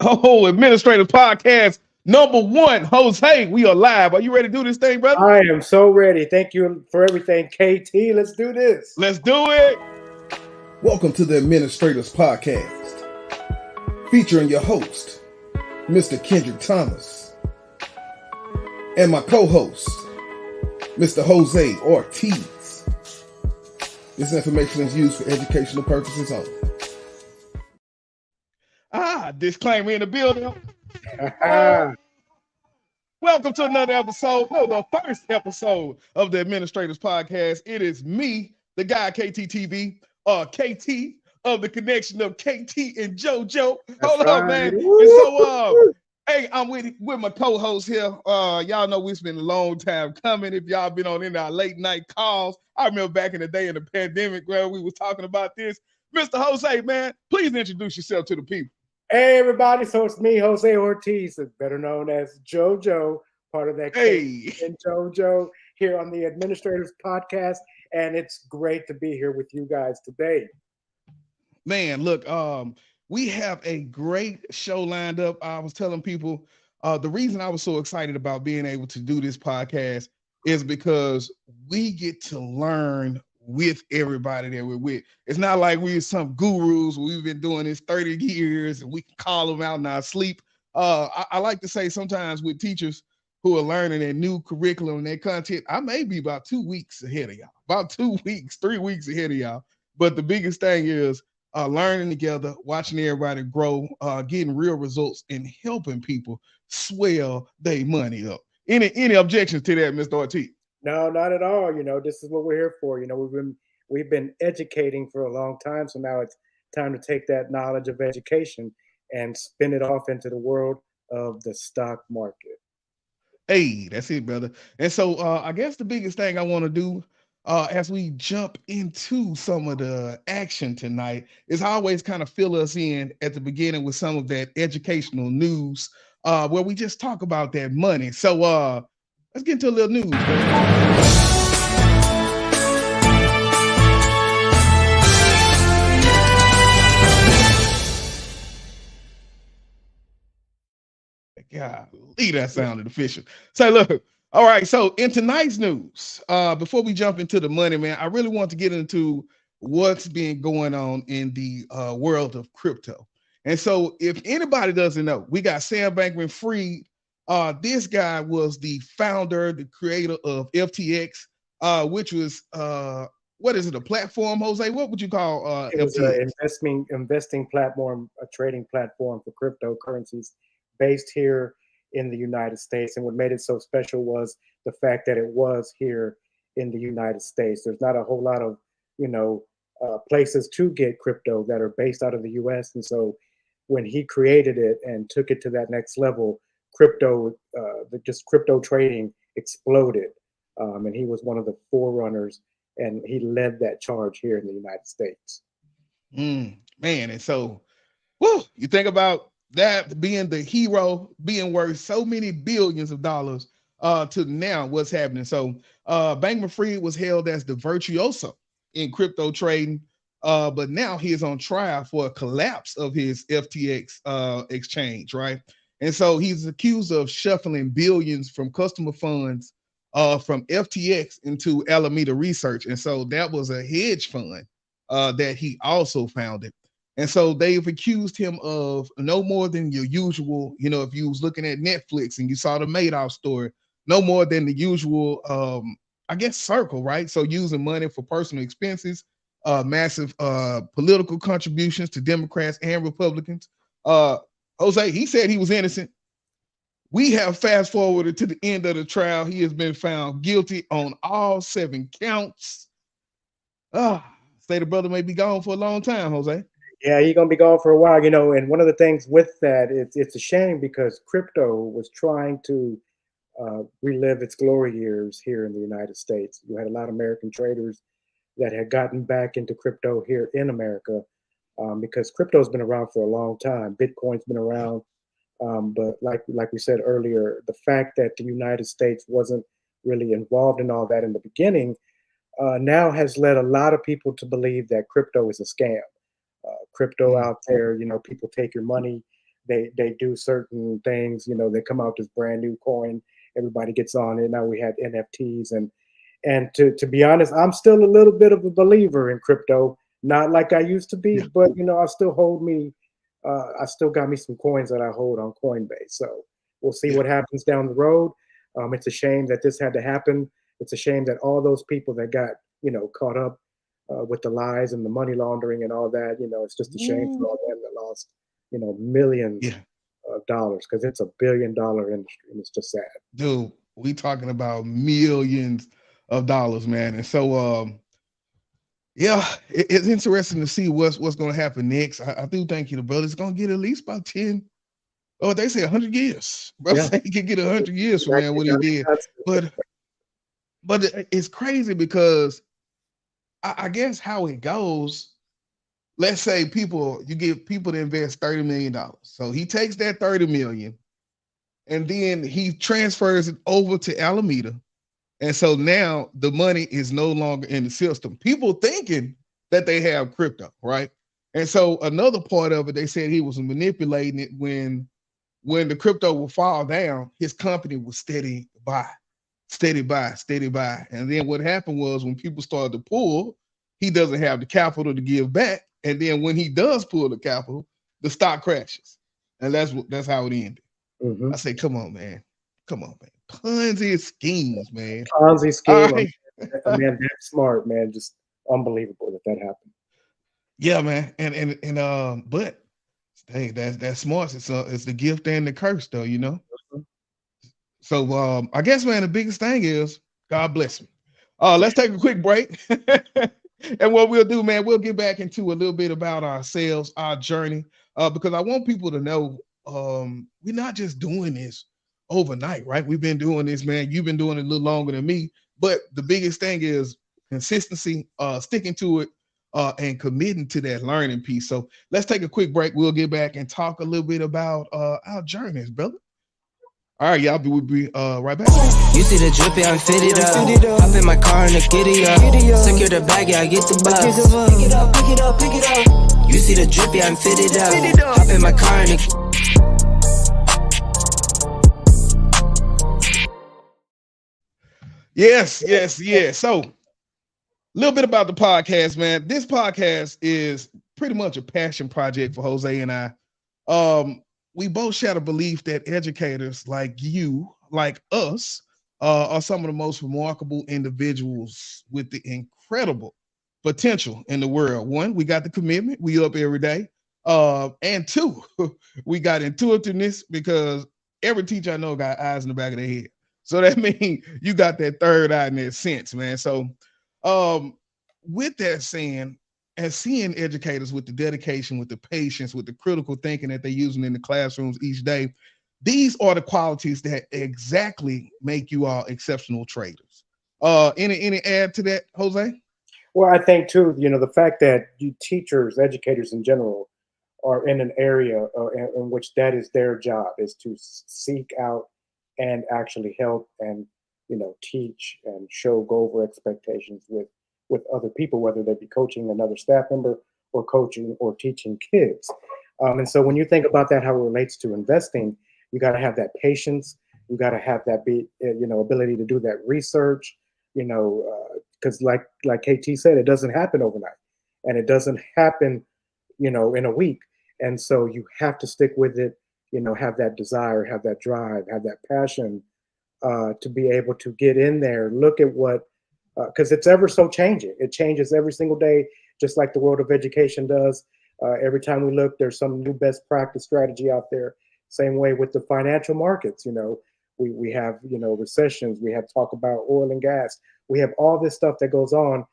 Oh, Administrative Podcast #1, Jose. We are live. Are you ready to do this thing, brother? I am so ready. Thank you for everything, KT. Let's do this. Let's do it. Welcome to the Administrators Podcast, featuring your host, Mr. Kendrick Thomas, and my co-host, Mr. Jose Ortiz. This information is used for educational purposes only. Disclaimer in the building. Welcome to another episode, the first episode of the Administrators Podcast. It is me, the guy KTTV, KT of the connection of KT and JoJo. Hold on, man. And so, hey, I'm with my co-host here. Y'all know it's been a long time coming. If y'all been on any of our late night calls, I remember back in the day in the pandemic where we was talking about this. Mr. Jose, man, please introduce yourself to the people. Hey, everybody. So it's me, Jose Ortiz, better known as JoJo, part of that KT and JoJo here on the Administrators Podcast. And it's great to be here with you guys today. Man, look, we have a great show lined up. I was telling people the reason I was so excited about being able to do this podcast is because we get to learn with everybody that we're with. It's not like we're some gurus. We've been doing this 30 years and we can call them out in our sleep. I like to say sometimes with teachers who are learning their new curriculum and their content, I may be about 2 weeks ahead of y'all, about 2 weeks, 3 weeks ahead of y'all. But the biggest thing is learning together, watching everybody grow, getting real results, and helping people swell their money up. Any objections to that, Mr. Ortiz? No, not at all. This is what we're here for. We've been educating for a long time, so now it's time to take that knowledge of education and spin it off into the world of the stock market. Hey, that's it, brother. And so I guess the biggest thing I want to do as we jump into some of the action tonight is always kind of fill us in at the beginning with some of that educational news where we just talk about that money. So let's get into a little news, man. Golly, that sounded official. So look, all right. So in tonight's news, before we jump into the money, man, I really want to get into what's been going on in the world of crypto. And so if anybody doesn't know, we got Sam Bankman-Fried. This guy was the founder, the creator of FTX, which was what is it, a platform, Jose? What would you call FTX? An investing platform, a trading platform for cryptocurrencies based here in the United States. And what made it so special was the fact that it was here in the United States. There's not a whole lot of, places to get crypto that are based out of the US. And so when he created it and took it to that next level, crypto trading exploded. And he was one of the forerunners, and he led that charge here in the United States. Man, and so, you think about that being the hero, being worth so many billions of dollars to now what's happening. So Bankman-Fried was hailed as the virtuoso in crypto trading, but now he is on trial for a collapse of his FTX exchange, right? And so he's accused of shuffling billions from customer funds from FTX into Alameda Research. And so that was a hedge fund that he also founded. And so they've accused him of no more than your usual, if you was looking at Netflix and you saw the Madoff story, no more than the usual, circle, right? So using money for personal expenses, massive political contributions to Democrats and Republicans. Jose, he said he was innocent. We have fast forwarded to the end of the trial. He has been found guilty on all 7 counts. Say the brother may be gone for a long time, Jose. Yeah, he's going to be gone for a while, and one of the things with that, it's a shame because crypto was trying to relive its glory years here in the United States. You had a lot of American traders that had gotten back into crypto here in America because crypto's been around for a long time. Bitcoin's been around. But like we said earlier, the fact that the United States wasn't really involved in all that in the beginning now has led a lot of people to believe that crypto is a scam. Crypto out there, people take your money, they do certain things. They come out this brand new coin, everybody gets on it. Now we have NFTs, and to be honest, I'm still a little bit of a believer in crypto. Not like I used to be, Yeah. but I still hold me. I still got me some coins that I hold on Coinbase. So we'll see Yeah. what happens down the road. It's a shame that this had to happen. It's a shame that all those people that got caught up with the lies and the money laundering and all that. It's just a shame for all them that lost millions Yeah. of dollars, because it's $1 billion industry, and it's just sad. Dude, we talking about millions of dollars, man. And so yeah, it's interesting to see what's going to happen next. I do think the brother's going to get at least about 10. Oh, they say 100 years. Bro, Yeah, say he could get 100 years from man what he did. But it's crazy because I guess how it goes, let's say you give people to invest $30 million. So he takes that 30 million and then he transfers it over to Alameda. And so now the money is no longer in the system. People thinking that they have crypto, right? And so another part of it, they said he was manipulating it when the crypto will fall down, his company was steady buy. And then what happened was when people started to pull, he doesn't have the capital to give back. And then when he does pull the capital, the stock crashes. And that's how it ended. Mm-hmm. I say, come on, man. Ponzi schemes, man. Ponzi All scheme. right. Man, that's smart, man. Just unbelievable that happened. Yeah, man. But hey, that's smart. It's the gift and the curse, though, Mm-hmm. So I guess, man, the biggest thing is God bless me. Let's take a quick break. And what we'll do, man, we'll get back into a little bit about ourselves, our journey, because I want people to know we're not just doing this overnight, right? We've been doing this, man. You've been doing it a little longer than me. But the biggest thing is consistency, sticking to it, and committing to that learning piece. So let's take a quick break. We'll get back and talk a little bit about our journeys, brother. All right, y'all. We'll be right back. You see the drippy, I'm fitted up. Hop in my car and the giddy up. Secure the bag, yeah, I get the bus. Pick it up, pick it up, pick it up. You see the drippy, I'm fitted up. Hop in my car and the Yes. So, a little bit about the podcast, man. This podcast is pretty much a passion project for Jose and I. We both share the belief that educators like you, like us, are some of the most remarkable individuals with the incredible potential in the world. One, we got the commitment. We up every day. And two, we got intuitiveness, because every teacher I know got eyes in the back of their head. So that means you got that third eye in that sense, man. So with that saying, and seeing educators with the dedication, with the patience, with the critical thinking that they're using in the classrooms each day, these are the qualities that exactly make you all exceptional traders. Any add to that, Jose? Well, I think too, the fact that you teachers, educators in general, are in an area in which that is their job, is to seek out and actually help and teach and go over expectations with other people, whether they be coaching another staff member or coaching or teaching kids. And so when you think about that, how it relates to investing, you got to have that patience. You got to have that ability to do that research, because like KT said, it doesn't happen overnight, and it doesn't happen, in a week. And so you have to stick with it, have that desire, have that drive, have that passion, to be able to get in there, look at what, because it's ever so changing. It changes every single day, just like the world of education does. Every time we look, there's some new best practice strategy out there. Same way with the financial markets. We have recessions. We have talk about oil and gas. We have all this stuff that goes on.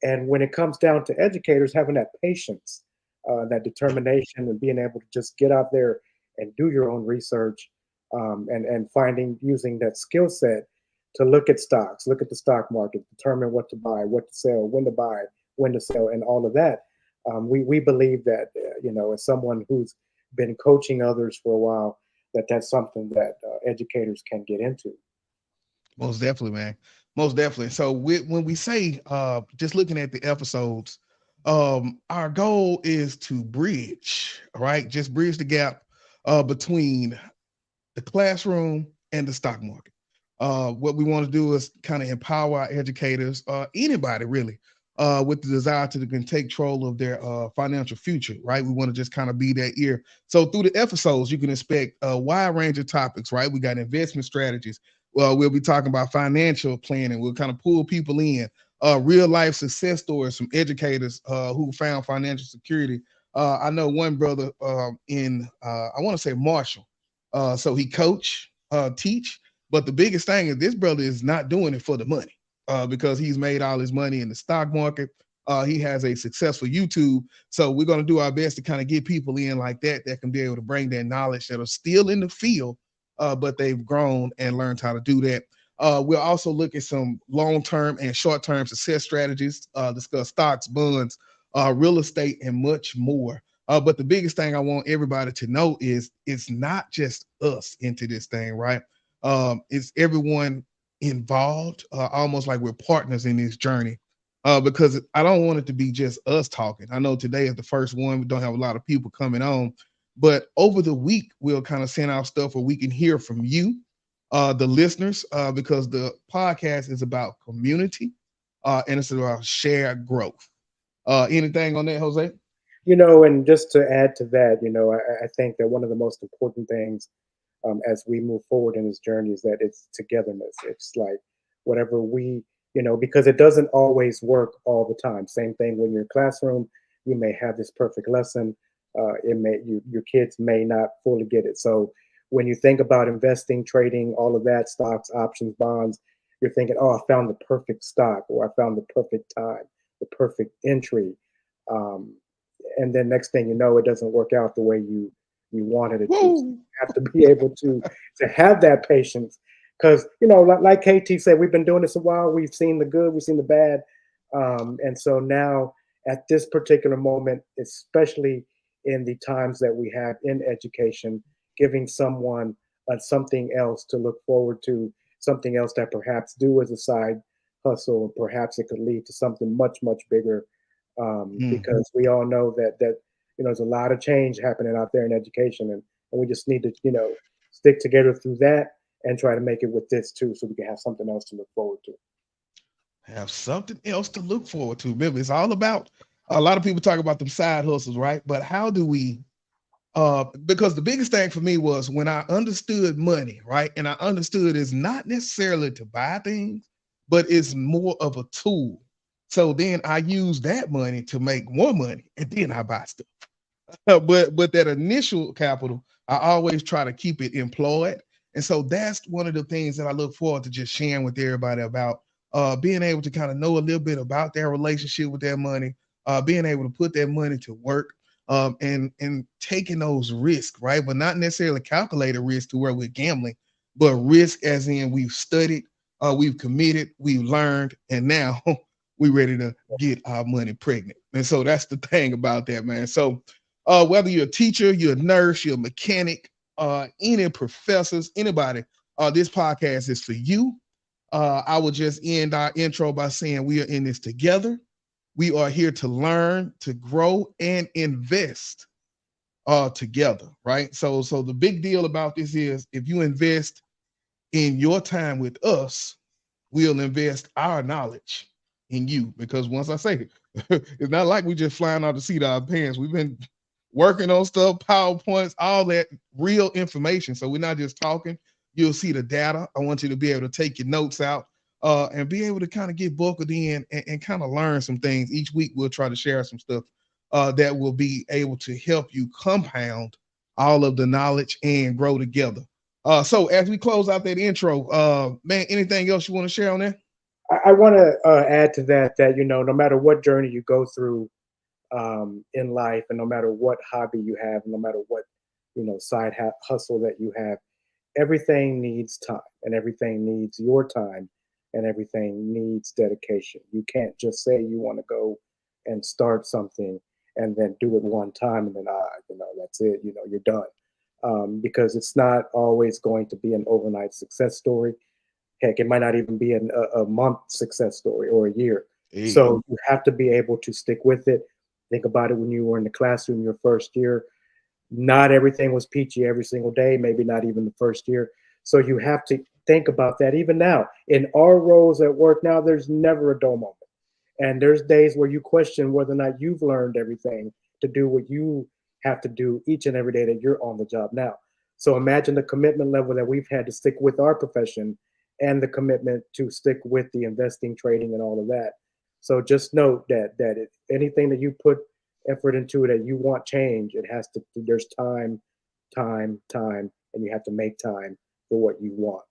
And when it comes down to educators having that patience, that determination, and being able to just get out there and do your own research, and using that skill set to look at stocks, look at the stock market, determine what to buy, what to sell, when to buy, when to sell, and all of that. We believe that, as someone who's been coaching others for a while, that's something that educators can get into. Most definitely, man. Most definitely. So when we say, just looking at the episodes, our goal is to bridge, right? Just bridge the gap between the classroom and the stock market. What we want to do is kind of empower our educators, anybody really, with the desire to can take control of their financial future, right? We want to just kind of be that ear. So through the episodes, you can expect a wide range of topics, right? We got investment strategies. Well, we'll be talking about financial planning. We'll kind of pull people in, real life success stories from educators who found financial security. I know one brother in, I want to say Marshall. So he coach, teach, but the biggest thing is this brother is not doing it for the money because he's made all his money in the stock market. He has a successful YouTube. So we're going to do our best to kind of get people in like that can be able to bring their knowledge that are still in the field, but they've grown and learned how to do that. We'll also look at some long-term and short-term success strategies, discuss stocks, bonds, real estate, and much more. But the biggest thing I want everybody to know is it's not just us into this thing, right? It's everyone involved, almost like we're partners in this journey. Because I don't want it to be just us talking. I know today is the first one. We don't have a lot of people coming on, but over the week, we'll kind of send out stuff where we can hear from you, the listeners, because the podcast is about community and it's about shared growth. Anything on that, Jose? And just to add to that, I think that one of the most important things as we move forward in this journey is that it's togetherness. It's like whatever because it doesn't always work all the time. Same thing when you're in classroom, you may have this perfect lesson. Your kids may not fully get it. So when you think about investing, trading, all of that, stocks, options, bonds, you're thinking, oh, I found the perfect stock, or I found the perfect time, the perfect entry. And then next thing you know, it doesn't work out the way you wanted it to. So you have to be able to have that patience, because like KT said, we've been doing this a while. We've seen the good, we've seen the bad, and so now at this particular moment, especially in the times that we have in education, giving someone something else to look forward to, something else that perhaps do as a side hustle, and perhaps it could lead to something much, much bigger. Because we all know that there's a lot of change happening out there in education, and we just need to stick together through that and try to make it with this too, so we can have something else to look forward to. Have something else to look forward to. Remember, it's all about, a lot of people talk about them side hustles, right? But how do we because the biggest thing for me was when I understood money, right? And I understood it's not necessarily to buy things, but it's more of a tool. So then I use that money to make more money, and then I buy stuff. But that initial capital, I always try to keep it employed. And so that's one of the things that I look forward to just sharing with everybody about, being able to kind of know a little bit about their relationship with their money, being able to put their money to work, and taking those risks, right? But not necessarily calculated risk to where we're gambling, but risk as in we've studied, we've committed, we've learned, and now we're ready to get our money pregnant. And so that's the thing about that, man. So whether you're a teacher, you're a nurse, you're a mechanic, any professors, anybody, this podcast is for you. I will just end our intro by saying we are in this together. We are here to learn, to grow, and invest together, right? So the big deal about this is if you invest in your time with us, we'll invest our knowledge in you. Because once I say it, it's not like we just flying out the seat of our pants. We've been working on stuff, PowerPoints, all that real information. So we're not just talking. You'll see the data. I want you to be able to take your notes out and be able to kind of get buckled in and kind of learn some things. Each week we'll try to share some stuff that will be able to help you compound all of the knowledge and grow together. So as we close out that intro, man, anything else you want to share on that? I want to add to that no matter what journey you go through in life, and no matter what hobby you have, no matter what side hustle that you have, everything needs time, and everything needs your time, and everything needs dedication. You can't just say you want to go and start something and then do it one time and then that's it. You're done, because it's not always going to be an overnight success story. Heck, it might not even be a month success story or a year. Hey. So you have to be able to stick with it. Think about it when you were in the classroom your first year. Not everything was peachy every single day, maybe not even the first year. So you have to think about that. Even now, in our roles at work now, there's never a dull moment. And there's days where you question whether or not you've learned everything to do what you have to do each and every day that you're on the job now. So imagine the commitment level that we've had to stick with our profession and the commitment to stick with the investing, trading, and all of that. So just note that if anything that you put effort into that you want change, it has to, there's time, and you have to make time for what you want.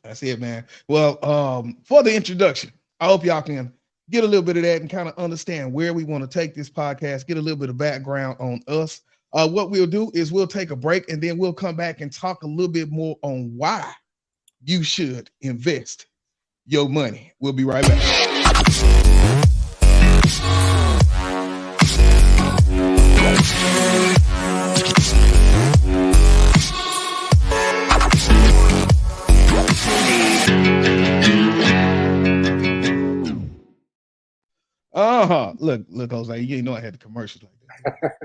That's it, man. Well, for the introduction, I hope y'all can get a little bit of that and kind of understand where we want to take this podcast, get a little bit of background on us. What we'll do is we'll take a break and then we'll come back and talk a little bit more on why you should invest your money. We'll be right back. Look, Jose, you know I had the commercials like that.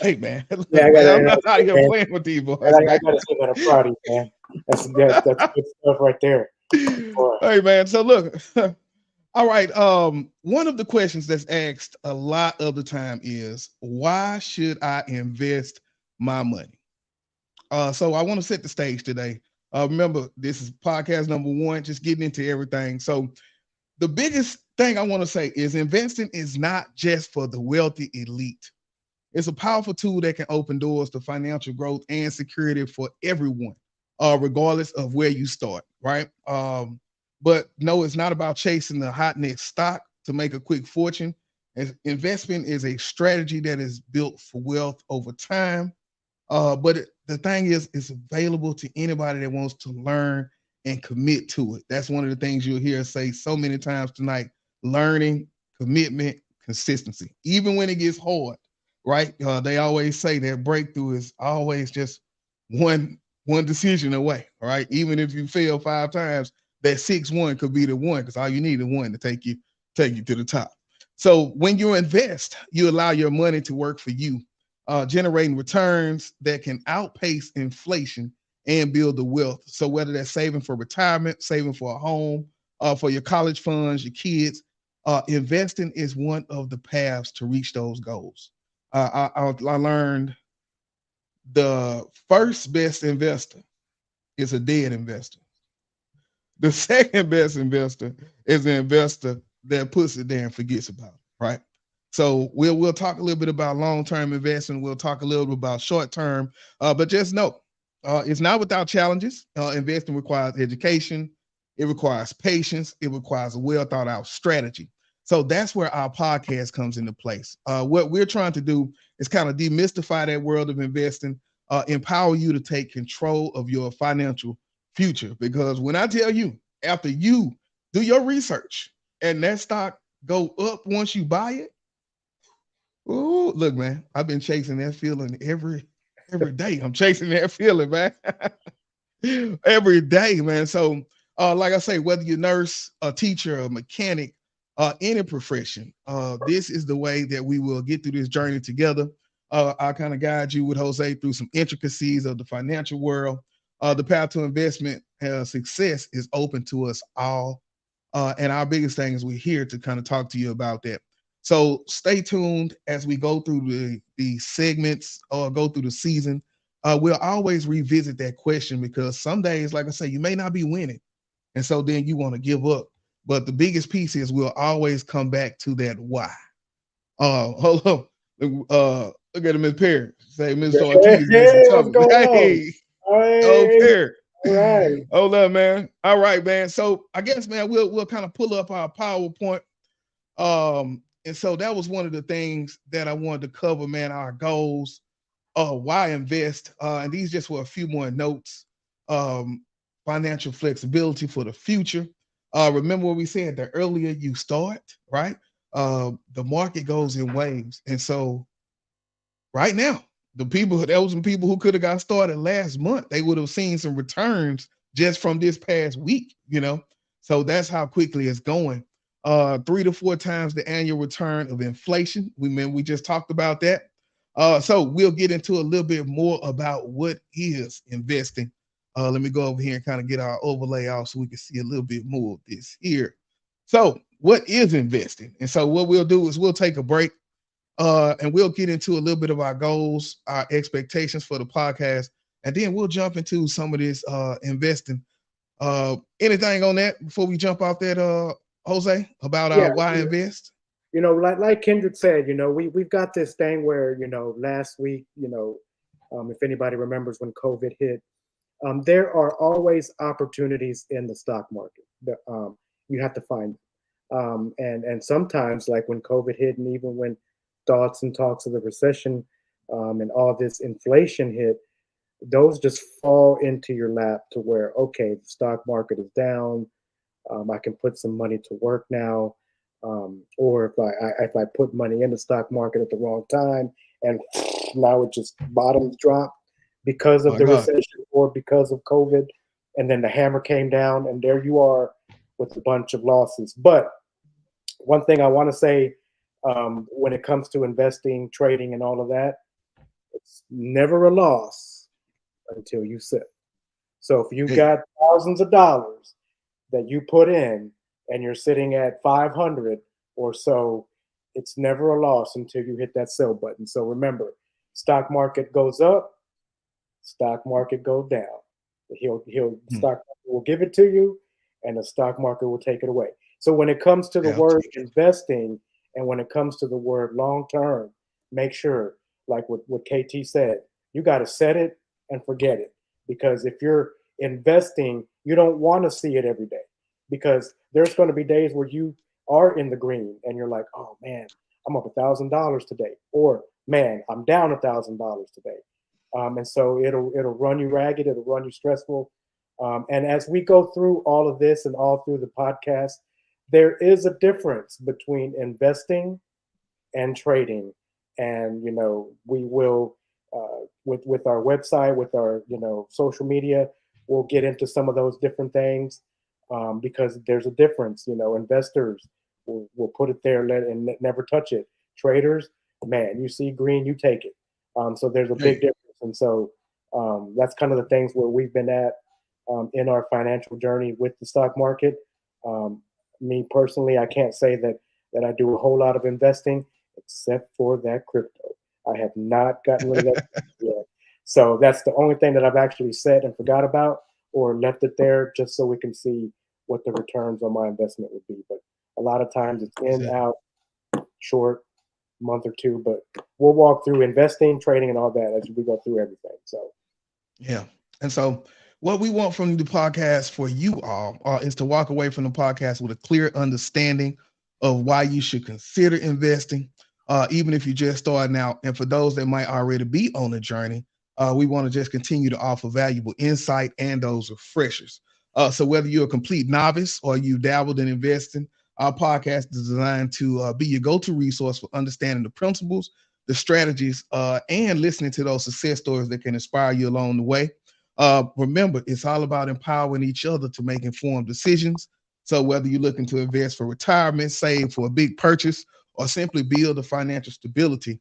Hey, man. Yeah, I'm not out here playing with these boys. I gotta say that I'm proud of you, man. That's good stuff right there. Boy. Hey, man. So look, all right. One of the questions that's asked a lot of the time is, why should I invest my money? So I want to set the stage today. Remember, this is podcast number 1, just getting into everything. So the biggest thing I want to say is investing is not just for the wealthy elite. It's a powerful tool that can open doors to financial growth and security for everyone, regardless of where you start, right? But no, it's not about chasing the hot next stock to make a quick fortune. Investment is a strategy that is built for wealth over time. The thing is, it's available to anybody that wants to learn and commit to it. That's one of the things you'll hear us say so many times tonight: learning, commitment, consistency. Even when it gets hard, right? They always say that breakthrough is always just one decision away, right? Even if you fail 5 times, that 6th one could be the one, because all you need is one to take you to the top. So when you invest, you allow your money to work for you, generating returns that can outpace inflation and build the wealth. So whether that's saving for retirement, saving for a home, for your college funds, your kids, investing is one of the paths to reach those goals. I learned the first best investor is a dead investor. The second best investor is an investor that puts it there and forgets about it, right? So we'll talk a little bit about long-term investing. We'll talk a little bit about short-term, but just know, it's not without challenges. Investing requires education. It requires patience. It requires a well-thought-out strategy. So that's where our podcast comes into place. What we're trying to do is kind of demystify that world of investing, empower you to take control of your financial future. Because when I tell you, after you do your research and that stock go up once you buy it, ooh, look, man, I've been chasing that feeling every day. I'm chasing that feeling, man. Every day, man. So, like I say, whether you're a nurse, a teacher, a mechanic, any profession, this is the way that we will get through this journey together. I'll kind of guide you with Jose through some intricacies of the financial world. The path to investment success is open to us all. And our biggest thing is we're here to kind of talk to you about that. So stay tuned as we go through the segments or go through the season. We'll always revisit that question, because some days, like I say, you may not be winning. And so then you want to give up. But the biggest piece is we'll always come back to that why. Hold on. Look at Miss Perry. Say, Miss Ortiz. Hey, what's going on? Hey. Perry. All right. Hold up, man. All right, man. So I guess, man, we'll kind of pull up our PowerPoint. And so that was one of the things that I wanted to cover, man, our goals, why invest. And these just were a few more notes. Financial flexibility for the future. Remember what we said, the earlier you start, right? The market goes in waves. And so right now, there was some people who could have got started last month. They would have seen some returns just from this past week, So that's how quickly it's going. 3 to 4 times the annual return of inflation. We just talked about that. So we'll get into a little bit more about what is investing. Let me go over here and kind of get our overlay off so we can see a little bit more of this here. So what is investing? And so what we'll do is we'll take a break and we'll get into a little bit of our goals, our expectations for the podcast, and then we'll jump into some of this investing. Anything on that before we jump off that, Jose, about why invest? You know, like Kendrick said, you know, we've got this thing where, you know, last week, you know, if anybody remembers when COVID hit, there are always opportunities in the stock market. You have to find them. And sometimes, like when COVID hit, and even when thoughts and talks of the recession and all this inflation hit, those just fall into your lap to where, okay, the stock market is down. I can put some money to work now. Or if I put money in the stock market at the wrong time and now it just bottoms drop because of the recession or because of COVID, and then the hammer came down and there you are with a bunch of losses. But one thing I want to say when it comes to investing, trading, and all of that, it's never a loss until you sell. So if you got thousands of dollars that you put in and you're sitting at 500 or so, it's never a loss until you hit that sell button. So remember, stock market goes up, stock market goes down. Stock market will give it to you, and the stock market will take it away. So when it comes to the word investing, and when it comes to the word long term, make sure, like what KT said, you got to set it and forget it. Because if you're investing, you don't want to see it every day. Because there's going to be days where you are in the green and you're like, oh man, I'm up $1,000 today, or man, I'm down $1,000 today. And so it'll run you ragged, it'll run you stressful. And as we go through all of this and all through the podcast, there is a difference between investing and trading. And, you know, we will, with our website, with our, you know, social media, we'll get into some of those different things. Because there's a difference, you know, investors will put it there and never touch it. Traders, man, you see green, you take it. So there's a big difference. And so that's kind of the things where we've been at in our financial journey with the stock market. Me personally, I can't say that I do a whole lot of investing except for that crypto. I have not gotten rid of that yet. So that's the only thing that I've actually said and forgot about, or left it there just so we can see what the returns on my investment would be. But a lot of times it's in, out, short, month or two. But we'll walk through investing, trading, and all that as we go through everything. So, yeah. And so what we want from the podcast for you all is to walk away from the podcast with a clear understanding of why you should consider investing, even if you're just starting out. And for those that might already be on the journey, we want to just continue to offer valuable insight and those refreshers. So whether you're a complete novice or you dabbled in investing, our podcast is designed to be your go-to resource for understanding the principles, the strategies, and listening to those success stories that can inspire you along the way. Remember, it's all about empowering each other to make informed decisions. So whether you're looking to invest for retirement, save for a big purchase, or simply build a financial stability,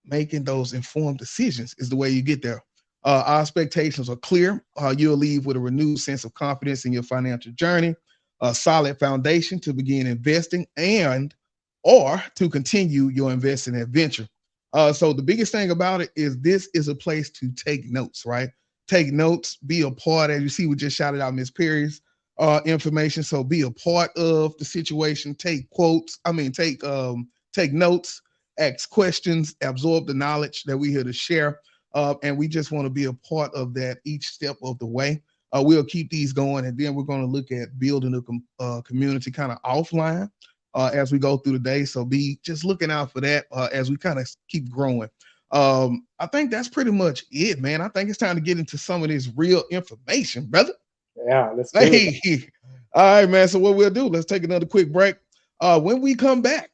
making those informed decisions is the way you get there. Our expectations are clear. You'll leave with a renewed sense of confidence in your financial journey, a solid foundation to begin investing or to continue your investing adventure. So the biggest thing about it is this is a place to take notes, right? Take notes, be a part. As you see, we just shouted out Miss Perry's information. So be a part of the situation. Take quotes. Take notes, ask questions, absorb the knowledge that we're here to share. And we just want to be a part of that each step of the way. We'll keep these going, and then we're going to look at building a community kind of offline as we go through the day. So be just looking out for that as we kind of keep growing. I think that's pretty much it, man. I think it's time to get into some of this real information, brother. Yeah, let's do it. All right, man. So what we'll do, let's take another quick break. When we come back,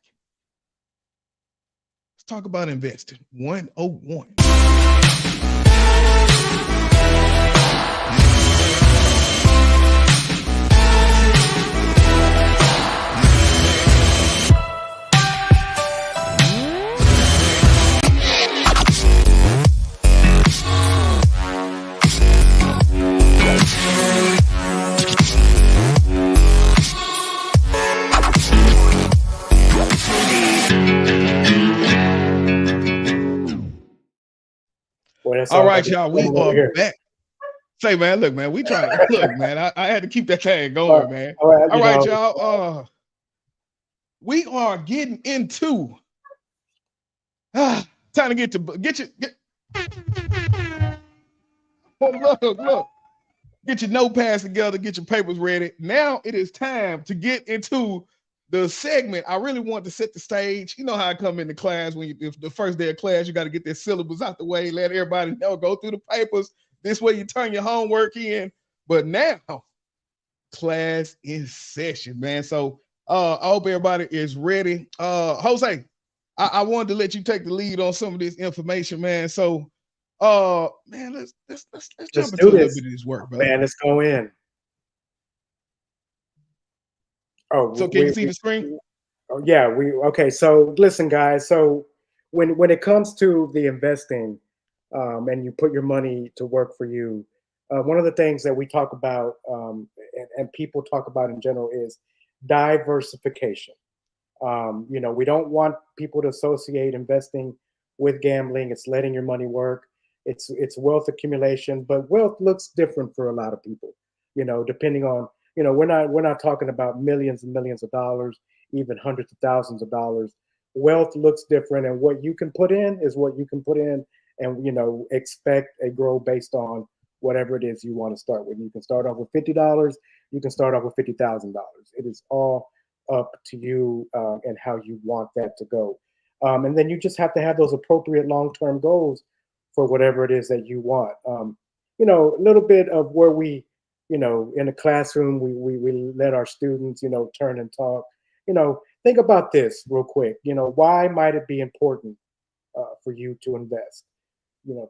let's talk about investing 101. that's All all right, y'all. We over are here. back. Say, man, look, man, we trying to look, man. I had to keep that thing going, man. All right, All right, y'all. We are getting into time to get your look. Get your notepads together, get your papers ready. Now it is time to get into the segment. I really want to set the stage. You know how I come into class when if the first day of class, you got to get their syllabus out the way, let everybody know, go through the papers. This way you turn your homework in. But now class is session, man. So I hope everybody is ready. Jose, I wanted to let you take the lead on some of this information, man. So man, let's jump into a little bit of this work, brother. Man, let's go in. Oh, so can you see the screen? Yeah, okay. So listen, guys. So when it comes to the investing, and you put your money to work for you, one of the things that we talk about, and people talk about in general, is diversification. We don't want people to associate investing with gambling. It's letting your money work. It's wealth accumulation, but wealth looks different for a lot of people. Depending on we're not talking about millions and millions of dollars, even hundreds of thousands of dollars. Wealth looks different, and what you can put in is what you can put in, and expect a growth based on whatever it is you want to start with. You can start off with $50. You can start off with $50,000. It is all up to you and how you want that to go. And then you just have to have those appropriate long-term goals for whatever it is that you want. A little bit of where we, in the classroom, we let our students, turn and talk. Think about this real quick. Why might it be important for you to invest?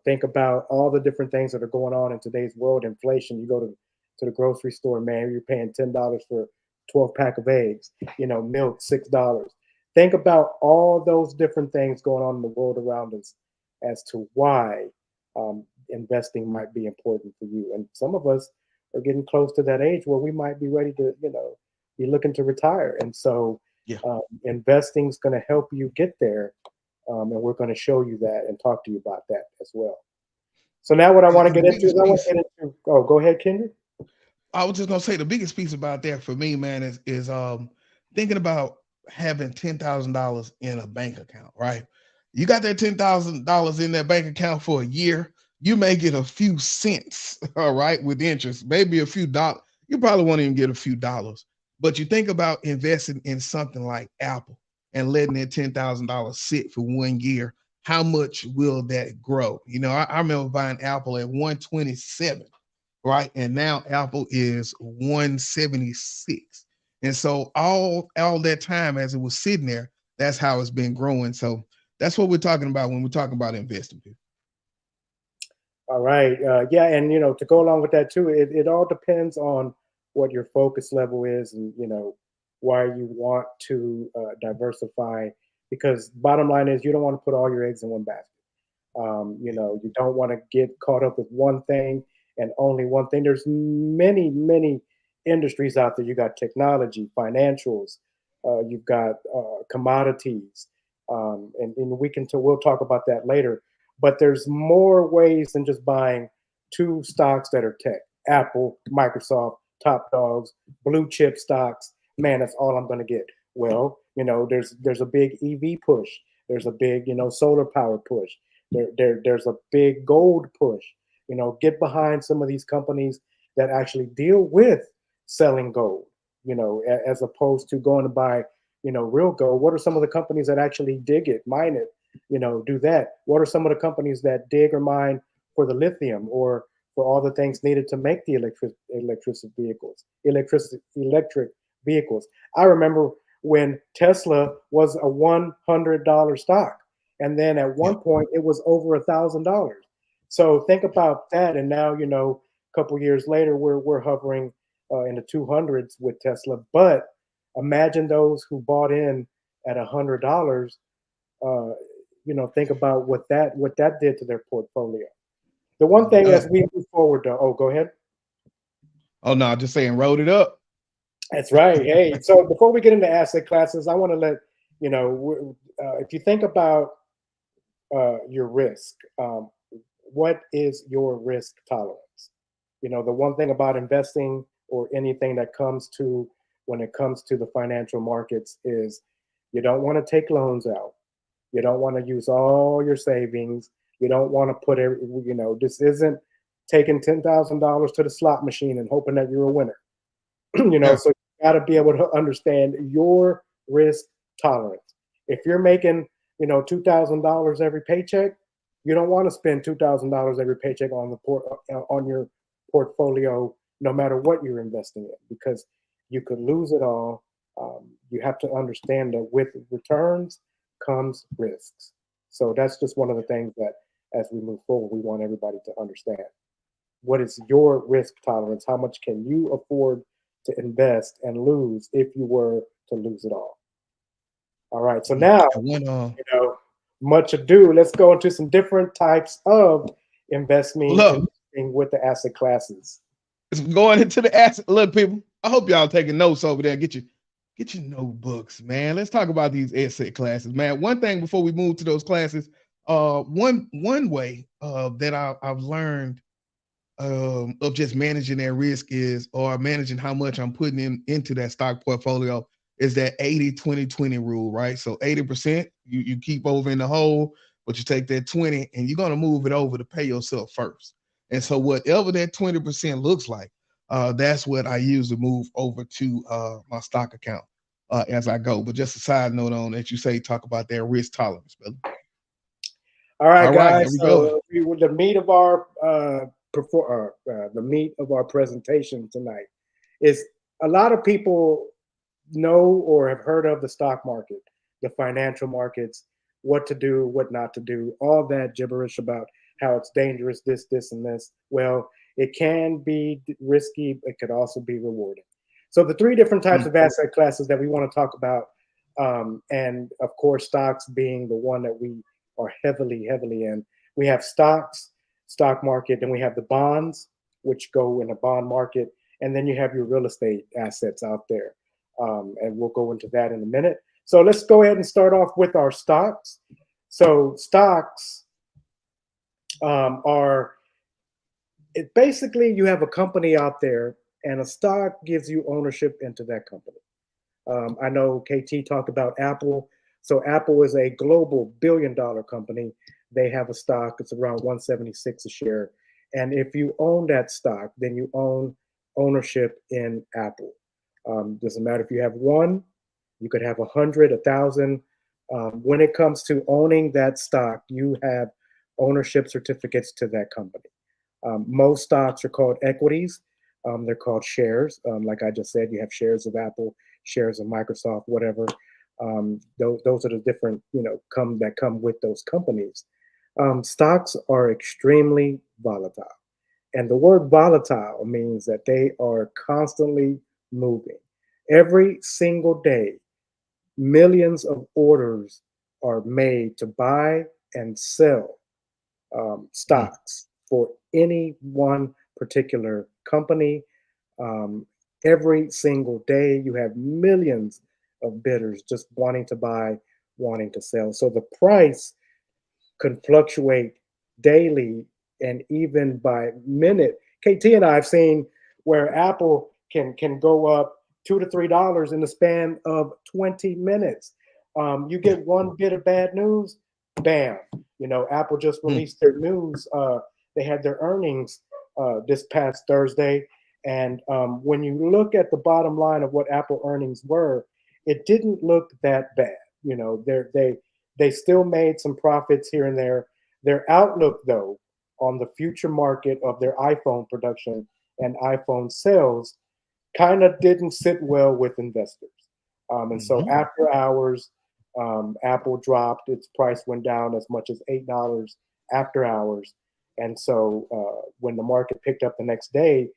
Think about all the different things that are going on in today's world. Inflation. You go to the grocery store, man, you're paying $10 for 12 pack of eggs, milk, $6. Think about all those different things going on in the world around us as to why investing might be important for you. And some of us are getting close to that age where we might be ready to, be looking to retire. And so investing is going to help you get there. And we're going to show you that and talk to you about that as well. So now what I want to get into is go ahead, Kendrick. I was just gonna say the biggest piece about that for me, man, is thinking about having $10,000 in a bank account, right? You got that $10,000 in that bank account for a year, you may get a few cents, all right, with interest, maybe a few dollars. You probably won't even get a few dollars. But you think about investing in something like Apple and letting that $10,000 sit for 1 year. How much will that grow? I remember buying Apple at 127. Right. And now Apple is 176. And so all that time as it was sitting there, that's how it's been growing. So that's what we're talking about when we're talking about investing. All right. Yeah. And, to go along with that, too, it all depends on what your focus level is and, why you want to diversify. Because bottom line is you don't want to put all your eggs in one basket. You don't want to get caught up with one thing and only one thing. There's many, many industries out there. You got technology, financials, you've got commodities, and we'll talk about that later. But there's more ways than just buying two stocks that are tech: Apple, Microsoft, top dogs, blue chip stocks. Man, that's all I'm going to get. Well, there's a big EV push. There's a big, solar power push. There's a big gold push. Get behind some of these companies that actually deal with selling gold, as opposed to going to buy, real gold. What are some of the companies that actually dig it, mine it, do that? What are some of the companies that dig or mine for the lithium or for all the things needed to make the electric vehicles? I remember when Tesla was a $100 stock. And then at one point it was over $1,000. So think about that. And now, a couple years later, we're hovering in the 200s with Tesla. But imagine those who bought in at $100. Think about what that did to their portfolio. The one thing as we move forward, though, go ahead. Oh no, just saying, rolled it up. That's right. Hey, so before we get into asset classes, I want to let if you think about your risk. what is your risk tolerance? You know, the one thing about investing or anything that comes to when it comes to the financial markets is you don't want to take loans out. You don't want to use all your savings. You don't want to put every, you know, this isn't taking $10,000 to the slot machine and hoping that you're a winner. You know, Yeah. so you got to be able to understand your risk tolerance. If you're making, you know, $2,000 every paycheck, you don't want to spend $2,000 every paycheck on on your portfolio, no matter what you're investing in, because you could lose it all. You have to understand that with returns comes risks. So that's just one of the things that, as we move forward, we want everybody to understand. What is your risk tolerance? How much can you afford to invest and lose if you were to lose it all? All right. So now, And one you know, much ado, let's go into some different types of look, investing with the asset classes. it's going into the asset. Look, people, I hope y'all taking notes over there. Get your notebooks, man. Let's talk about these asset classes, man. One thing before we move to those classes, one way that I've learned of just managing that risk is, or managing how much I'm putting into that stock portfolio, is that 80-20-20 rule, right? So 80% you keep over in the hole, but you take that 20 and you're gonna move it over to pay yourself first. And so whatever that 20% looks like, that's what I use to move over to my stock account as I go. But just a side note on that, you say talk about that risk tolerance, brother. All right, All right, there guys. we go. So the meat of our the meat of our presentation tonight is a lot of people know or have heard of the stock market, the financial markets, what to do, what not to do, all that gibberish about how it's dangerous, this, and this. Well, it can be risky. It could also be rewarding. So the three different types of asset classes that we want to talk about, and of course, stocks being the one that we are heavily in. We have stocks, stock market, then we have the bonds, which go in the bond market, and then you have your real estate assets out there. And we'll go into that in a minute. So let's go ahead and start off with our stocks. So stocks basically you have a company out there, and a stock gives you ownership into that company. I know KT talked about Apple. So Apple is a global billion-dollar company. They have a stock, it's around 176 a share. And if you own that stock, then you own ownership in Apple. Doesn't matter if you have one, you could have 100, 1,000. When it comes to owning that stock, you have ownership certificates to that company. Most stocks are called equities. They're called shares. Like I just said, you have shares of Apple, shares of Microsoft, whatever. Those are the different, that come with those companies. Stocks are extremely volatile. And the word volatile means that they are constantly moving. Every single day, millions of orders are made to buy and sell stocks for any one particular company. Every single day, you have millions of bidders just wanting to buy, wanting to sell. So the price can fluctuate daily and even by minute. KT and I have seen where Apple can go up $2 to $3 in the span of 20 minutes. You get one bit of bad news, bam. Apple just released their news. They had their earnings this past Thursday. And when you look at the bottom line of what Apple earnings were, it didn't look that bad. They still made some profits here and there. Their outlook, though, on the future market of their iPhone production and iPhone sales kind of didn't sit well with investors. So after hours, Apple dropped. Its price went down as much as $8 after hours. And so when the market picked up the next day,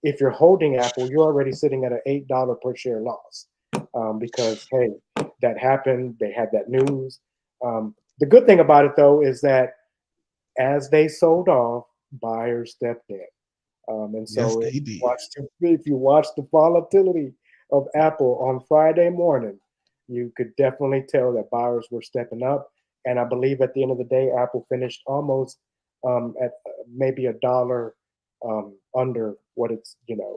if you're holding Apple, you're already sitting at an $8 per share loss because, hey, that happened. They had that news. The good thing about it, though, is that as they sold off, buyers stepped in. And so Yes, if you watch the volatility of Apple on Friday morning, you could definitely tell that buyers were stepping up. And I believe at the end of the day, Apple finished almost at maybe $1 under what it's,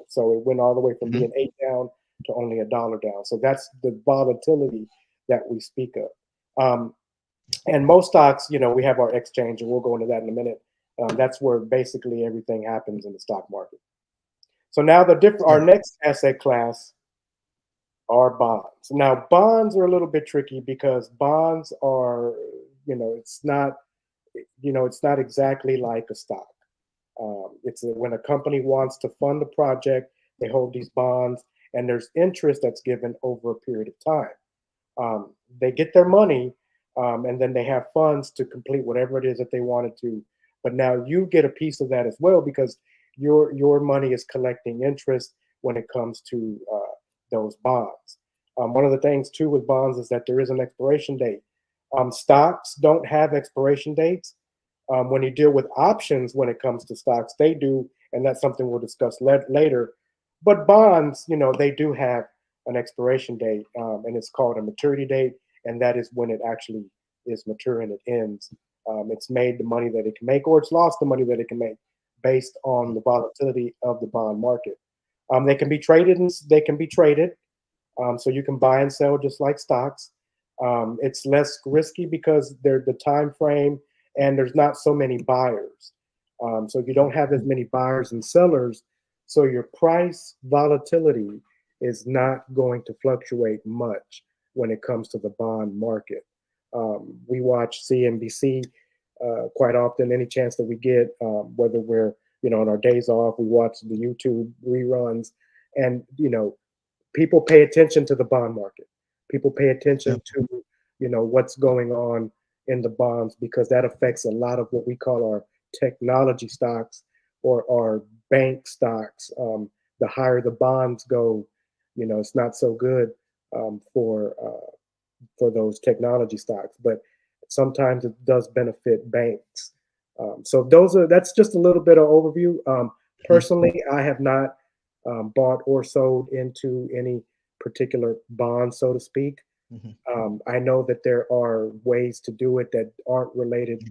so it went all the way from being 8 down to only $1 down. So that's the volatility that we speak of. And most stocks, we have our exchange, and we'll go into that in a minute. That's where basically everything happens in the stock market. So now our next asset class are bonds. Now bonds are a little bit tricky because bonds are, it's not exactly like a stock. When a company wants to fund a project, they hold these bonds, and there's interest that's given over a period of time. They get their money, and then they have funds to complete whatever it is that they wanted to. But now you get a piece of that as well, because your money is collecting interest when it comes to those bonds. One of the things too with bonds is that there is an expiration date. Stocks don't have expiration dates. When you deal with options, when it comes to stocks, they do, and that's something we'll discuss later. But bonds, they do have an expiration date, and it's called a maturity date, and that is when it actually is mature and it ends. It's made the money that it can make, or it's lost the money that it can make, based on the volatility of the bond market. They can be traded, so you can buy and sell just like stocks. It's less risky because the time frame, and there's not so many buyers. So you don't have as many buyers and sellers, so your price volatility is not going to fluctuate much when it comes to the bond market. We watch CNBC quite often, any chance that we get, whether we're, on our days off, we watch the YouTube reruns, and, people pay attention to the bond market. People pay attention to, what's going on in the bonds, because that affects a lot of what we call our technology stocks or our bank stocks. The higher the bonds go, it's not so good for those technology stocks, but sometimes it does benefit banks. So that's just a little bit of overview. Personally, I have not bought or sold into any particular bond, so to speak. I know that there are ways to do it that aren't related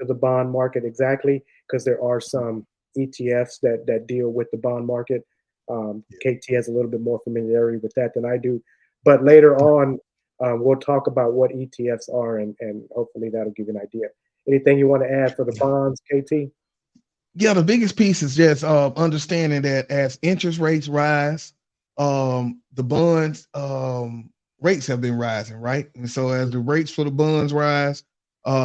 to the bond market exactly, because there are some ETFs that deal with the bond market. KT has a little bit more familiarity with that than I do. But later on, we'll talk about what ETFs are, and hopefully that'll give you an idea. Anything you want to add for the bonds, KT? Yeah, the biggest piece is just understanding that as interest rates rise, the bonds rates have been rising, right? And so as the rates for the bonds rise,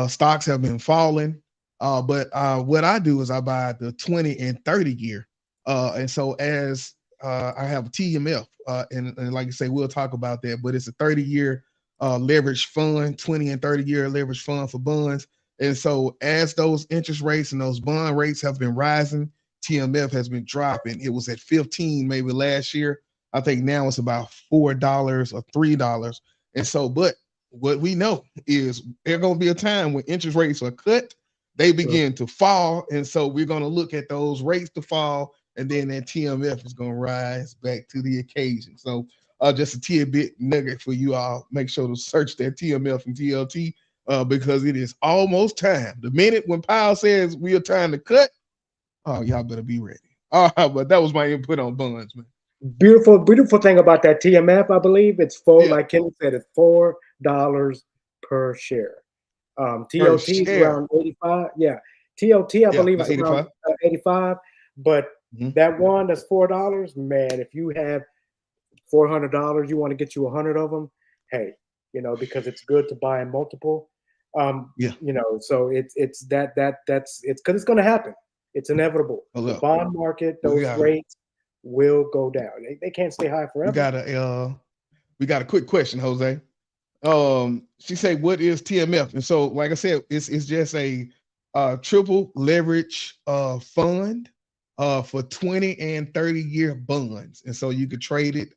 stocks have been falling. But what I do is I buy the 20 and 30 year. And so as I have a TMF, and like you say, we'll talk about that, but it's a 30-year leverage fund, 20 and 30-year leverage fund for bonds. And so as those interest rates and those bond rates have been rising, TMF has been dropping. It was at 15 maybe last year. I think now it's about $4 or $3. And so, but what we know is there's going to be a time when interest rates are cut, they begin to fall. And so we're going to look at those rates to fall, and then that TMF is going to rise back to the occasion. So just a tidbit nugget for you all. Make sure to search that TMF and TLT because it is almost time. The minute when Powell says we are time to cut, oh, y'all better be ready. But that was my input on bonds, man. Beautiful thing about that TMF, I believe it's like Kenny said, it's $4 per share. TOT is around 85. Yeah, TOT I believe is around 85. But that one that's $4, man. If you have $400, you want to get you 100 of them. Hey, because it's good to buy in multiple. So it's because it's going to happen. It's inevitable. The bond market, those rates will go down. They can't stay high forever. We got a quick question, Jose. She said, "What is TMF?" And so, like I said, it's just a triple leverage fund for 20 and 30-year bonds, and so you could trade it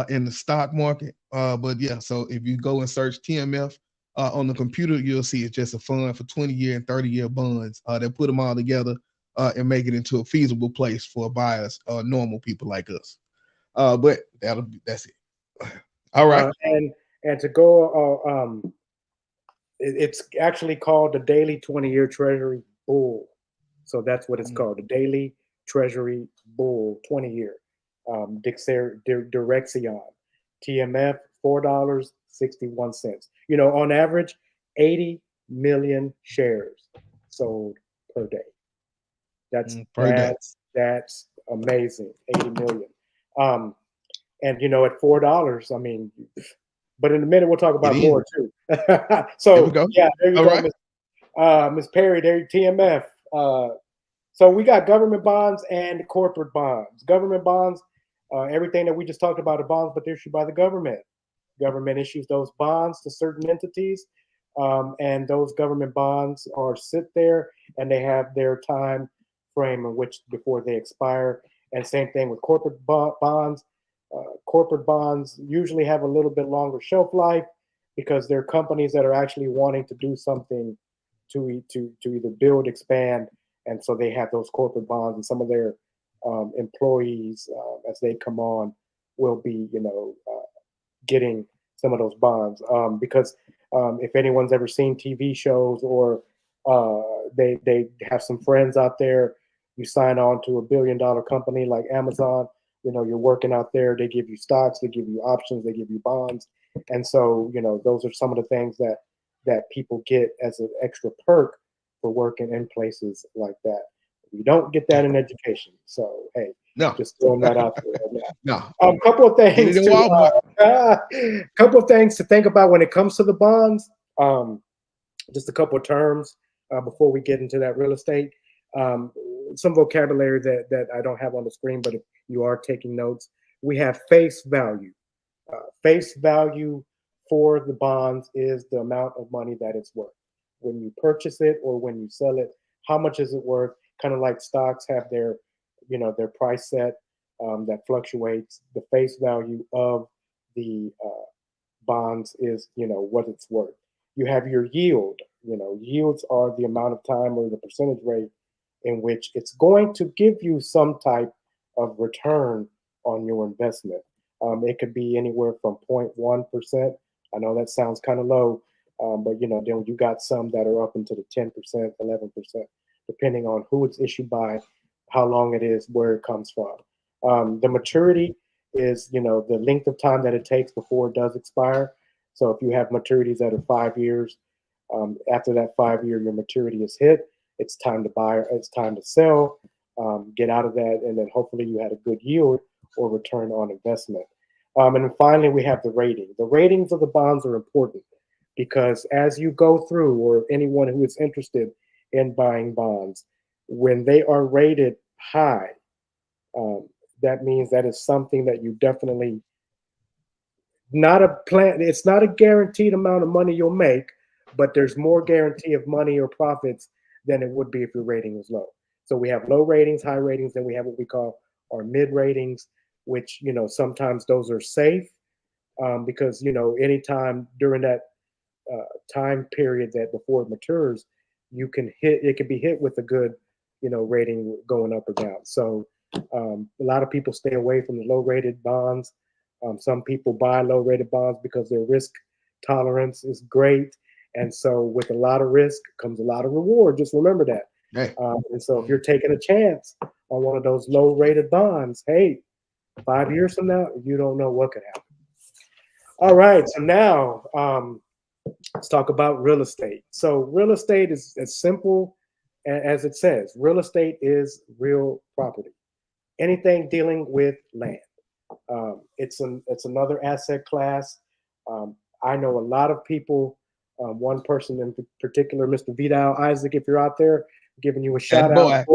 in the stock market. But yeah, so if you go and search TMF on the computer, you'll see it's just a fund for 20-year and 30-year bonds. They put them all together and make it into a feasible place for buyers, normal people like us. But that's it. All right. And to go, it's actually called the Daily 20-Year Treasury Bull So that's what it's called, the Daily Treasury Bull 20-year. Direxion, TMF, $4.61. On average, 80 million shares sold per day. That's amazing. 80 million. And at $4, I mean, but in a minute we'll talk about more too. So yeah, there you go, Miss Perry. There, TMF. So we got government bonds and corporate bonds. Government bonds, everything that we just talked about are bonds, but they're issued by the government. Government issues those bonds to certain entities, and those government bonds sit there and they have their time frame in which before they expire. And same thing with corporate bonds. Corporate bonds usually have a little bit longer shelf life because they're companies that are actually wanting to do something to either build, expand, and so they have those corporate bonds. And some of their employees, as they come on, will be getting some of those bonds because if anyone's ever seen TV shows or they have some friends out there, you sign on to a $1 billion company like Amazon. You're working out there. They give you stocks, they give you options, they give you bonds, and so those are some of the things that people get as an extra perk for working in places like that. You don't get that in education, so hey, no, just throwing that out there. No, couple of things to think about when it comes to the bonds. Just a couple of terms before we get into that real estate. Some vocabulary that I don't have on the screen, but if you are taking notes, we have face value. Face value for the bonds is the amount of money that it's worth. When you purchase it or when you sell it, how much is it worth? Kind of like stocks have their price set that fluctuates. The face value of the bonds is, what it's worth. You have your yield. Yields are the amount of time or the percentage rate in which it's going to give you some type of return on your investment. It could be anywhere from 0.1%. I know that sounds kind of low, but then you got some that are up into the 10%, 11%, depending on who it's issued by, how long it is, where it comes from. The maturity is, the length of time that it takes before it does expire. So if you have maturities that are 5 years, after that 5 year, your maturity is hit. It's time to buy, it's time to sell, get out of that, and then hopefully you had a good yield or return on investment. And then finally, we have the rating. The ratings of the bonds are important because as you go through, or anyone who is interested in buying bonds, when they are rated high, that means that is something that you definitely, it's not a guaranteed amount of money you'll make, but there's more guarantee of money or profits than it would be if your rating was low. So we have low ratings, high ratings, then we have what we call our mid ratings, which, sometimes those are safe because, anytime during that time period that before it matures, it can be hit with a good, rating going up or down. So a lot of people stay away from the low rated bonds. Some people buy low rated bonds because their risk tolerance is great. And so with a lot of risk comes a lot of reward. Just remember that. Hey. And so if you're taking a chance on one of those low rated bonds, hey, 5 years from now, you don't know what could happen. All right. So now let's talk about real estate. So real estate is as simple as it says. Real estate is real property. Anything dealing with land. It's another asset class. I know a lot of people. One person in particular, Mr. Vidal Isaac, if you're out there, giving you a shout out.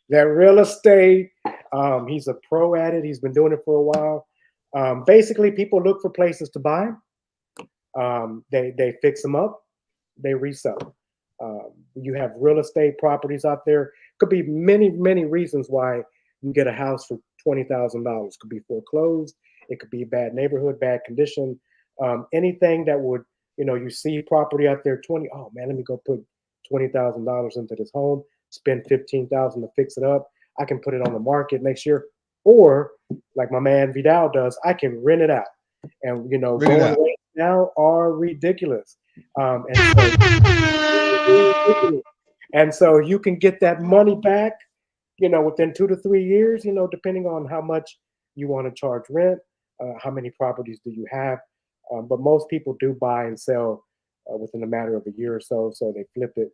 That real estate, he's a pro at it. He's been doing it for a while. Basically, people look for places to buy. They fix them up. They resell. You have real estate properties out there. Could be many, many reasons why you get a house for $20,000. Could be foreclosed. It could be a bad neighborhood, bad condition. Anything that would, you see property out there, oh man, let me go put $20,000 into this home, spend $15,000 to fix it up. I can put it on the market next year. Or like my man Vidal does, I can rent it out. And, going rates now are ridiculous. And And so you can get that money back, within 2 to 3 years, depending on how much you want to charge rent, how many properties do you have. But most people do buy and sell within a matter of a year or so. So they flip it,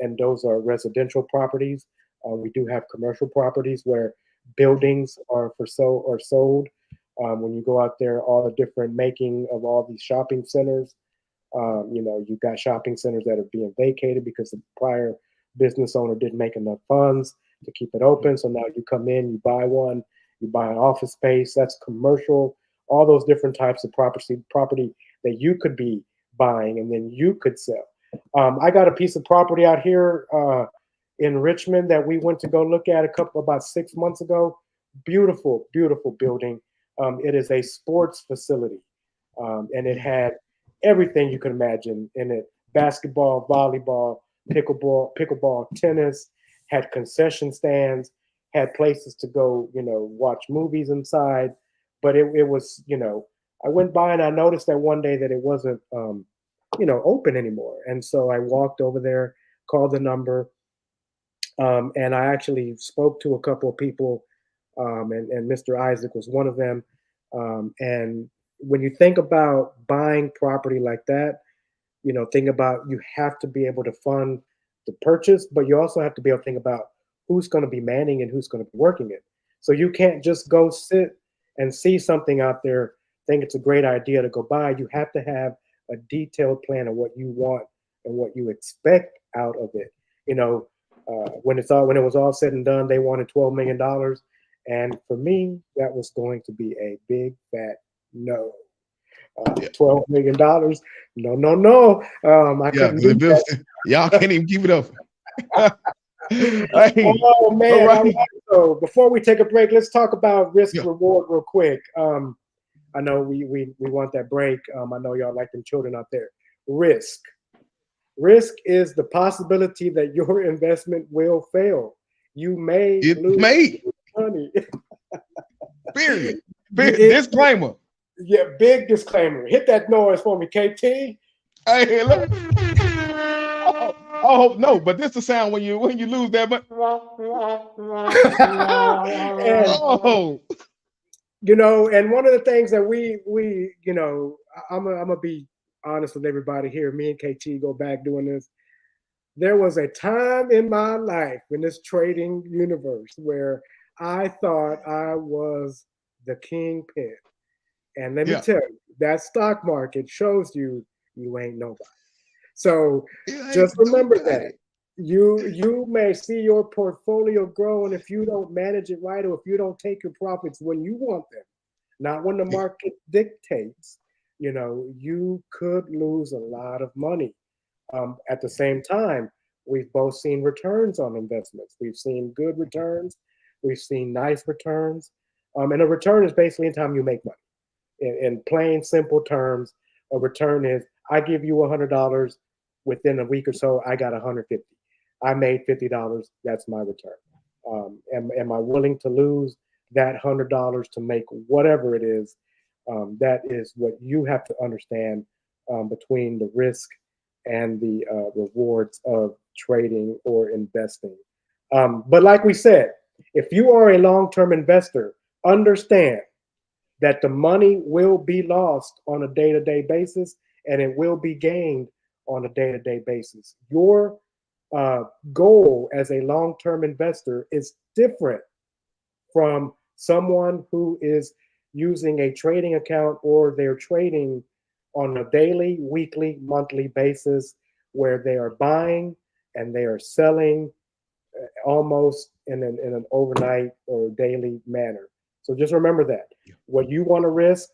and those are residential properties. We do have commercial properties where buildings are for sale or sold. When you go out there, all the different making of all these shopping centers, you've got shopping centers that are being vacated because the prior business owner didn't make enough funds to keep it open. So now you come in, you buy one, you buy an office space, that's commercial, all those different types of property that you could be buying and then you could sell. I got a piece of property out here in Richmond that we went to go look at about 6 months ago. Beautiful, beautiful building. It is a sports facility, and it had everything you could imagine in it: basketball, volleyball, pickleball, tennis, had concession stands, had places to go, watch movies inside. But it was, I went by and I noticed that one day that it wasn't, open anymore. And so I walked over there, called the number, and I actually spoke to a couple of people, and Mr. Isaac was one of them. And when you think about buying property like that, think about, you have to be able to fund the purchase, but you also have to be able to think about who's going to be manning and who's going to be working it. So you can't just go sit and see something out there, think it's a great idea to go buy. You have to have a detailed plan of what you want and what you expect out of it. When it was all said and done, they wanted $12 million. And for me, that was going to be a big fat no. $12 million. No. I couldn't do that. Y'all can't even keep it up. Oh man! Right. So before we take a break, let's talk about risk reward real quick. I know we want that break. I know y'all like them children out there. Risk is the possibility that your investment will fail. You may lose money. Period. Disclaimer. Yeah, big disclaimer. Hit that noise for me, KT. Hey, look. Oh no, but this is the sound when you lose that money. And one of the things that we I'm gonna be honest with everybody here. Me and KT go back doing this. There was a time in my life in this trading universe where I thought I was the kingpin. And let me tell you, that stock market shows you ain't nobody. So just remember that. You may see your portfolio grow, and if you don't manage it right, or if you don't take your profits when you want them, not when the market dictates, you could lose a lot of money. At the same time, we've both seen returns on investments. We've seen good returns. We've seen nice returns. And a return is basically any time you make money. In plain, simple terms, a return is I give you $100. Within a week or so, I got $150. I made $50. That's my return. Am I willing to lose that $100 to make whatever it is? That is what you have to understand between the risk and the rewards of trading or investing. But like we said, if you are a long-term investor, understand that the money will be lost on a day-to-day basis, and it will be gained on a day-to-day basis. Your goal as a long-term investor is different from someone who is using a trading account, or they're trading on a daily, weekly, monthly basis, where they are buying and they are selling almost in an overnight or daily manner. So just remember that. What you want to risk,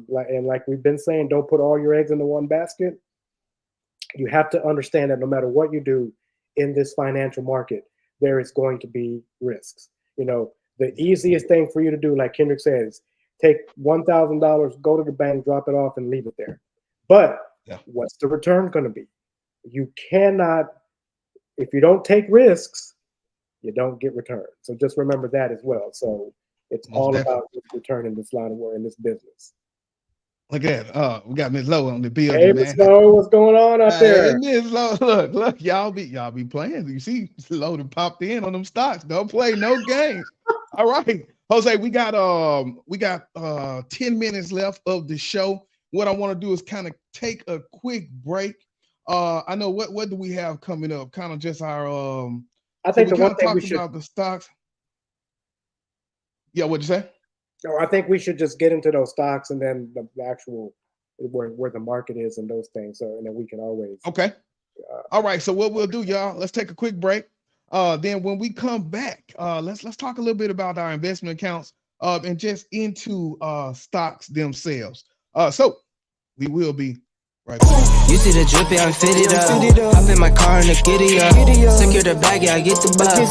like we've been saying, don't put all your eggs into one basket. You have to understand that no matter what you do in this financial market, there is going to be risks. The easiest thing for you to do, like Kendrick says, take $1,000, go to the bank, drop it off, and leave it there. But what's the return going to be? You cannot, if you don't take risks, you don't get returns. So just remember that as well. So it's all about return in this line of work, in this business. Look at that. We got Miss Lowe on the Hey, building, Miss man. Lowe, what's going on out Hey, there? Miss Lowe, look, y'all be playing. You see, Lowe done popped in on them stocks. Don't play no games. All right, Jose, we got 10 minutes left of the show. What I want to do is kind of take a quick break. I know what do we have coming up? Kind of just our I so think we the kind one of thing we talked should, about the stocks. Yeah, what'd you say? or I think we should just get into those stocks and then the actual where the market is and those things. So and then we can always. Okay. All right. So what we'll do, y'all, let's take a quick break. Then when we come back, let's talk a little bit about our investment accounts and just into stocks themselves. So we will be right back. You see the drip, yeah, I'm fitted up. Hop in my car and the giddy up. Secure the bag, yeah, I get the bus. Pick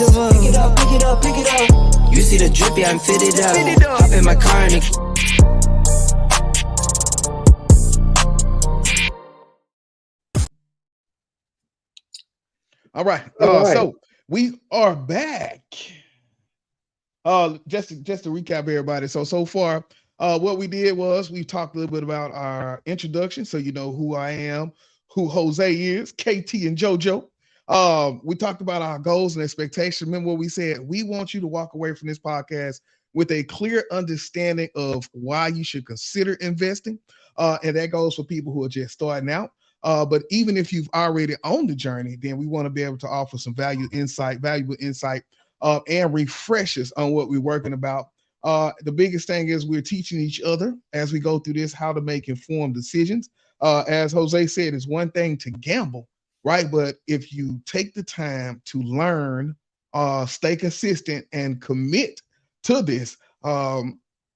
it up, pick it up, pick it up. You see the drip, yeah, I'm fitted up. Hop in my car and the All right. All right. So we are back. Just to recap everybody. So far, what we did was we talked a little bit about our introduction, so you know who I am, who Jose is, KT and JoJo. We talked about our goals and expectations. Remember what we said? We want you to walk away from this podcast with a clear understanding of why you should consider investing, and that goes for people who are just starting out. But even if you've already on the journey, then we want to be able to offer some valuable insight and refreshes on what we're working about. The biggest thing is we're teaching each other as we go through this how to make informed decisions. As Jose said, it's one thing to gamble, right? But if you take the time to learn, stay consistent, and commit to this,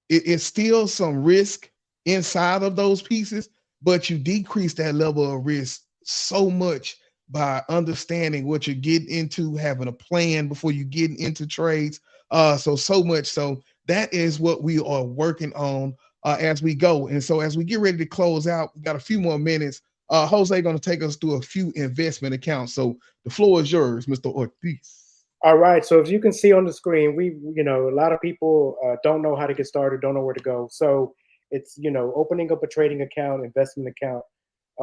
it's still some risk inside of those pieces, but you decrease that level of risk so much by understanding what you're getting into, having a plan before you get into trades. So much so that is what we are working on as we go. And so as we get ready to close out, we got a few more minutes. Jose going to take us through a few investment accounts. So the floor is yours, Mr. Ortiz. All right. So as you can see on the screen, a lot of people don't know how to get started, don't know where to go. So it's, opening up a trading account, investment account.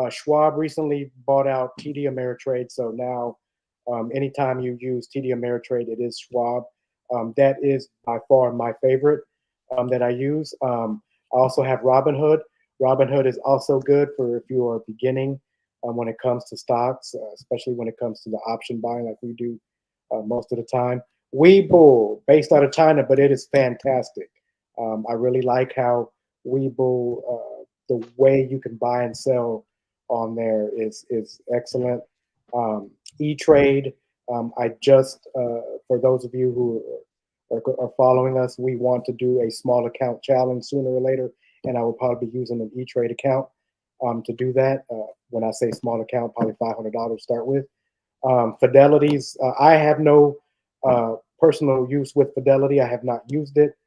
Schwab recently bought out TD Ameritrade. So now anytime you use TD Ameritrade, it is Schwab. That is by far my favorite that I use. I also have Robinhood. Robinhood is also good for if you are beginning when it comes to stocks, especially when it comes to the option buying like we do most of the time. Webull, based out of China, but it is fantastic. I really like how Webull, the way you can buy and sell on there is excellent. E-Trade, I just, for those of you who are following us, we want to do a small account challenge sooner or later, and I will probably be using an E-Trade account to do that. When I say small account, probably $500 to start with. Fidelity's, I have no personal use with Fidelity. I have not used it.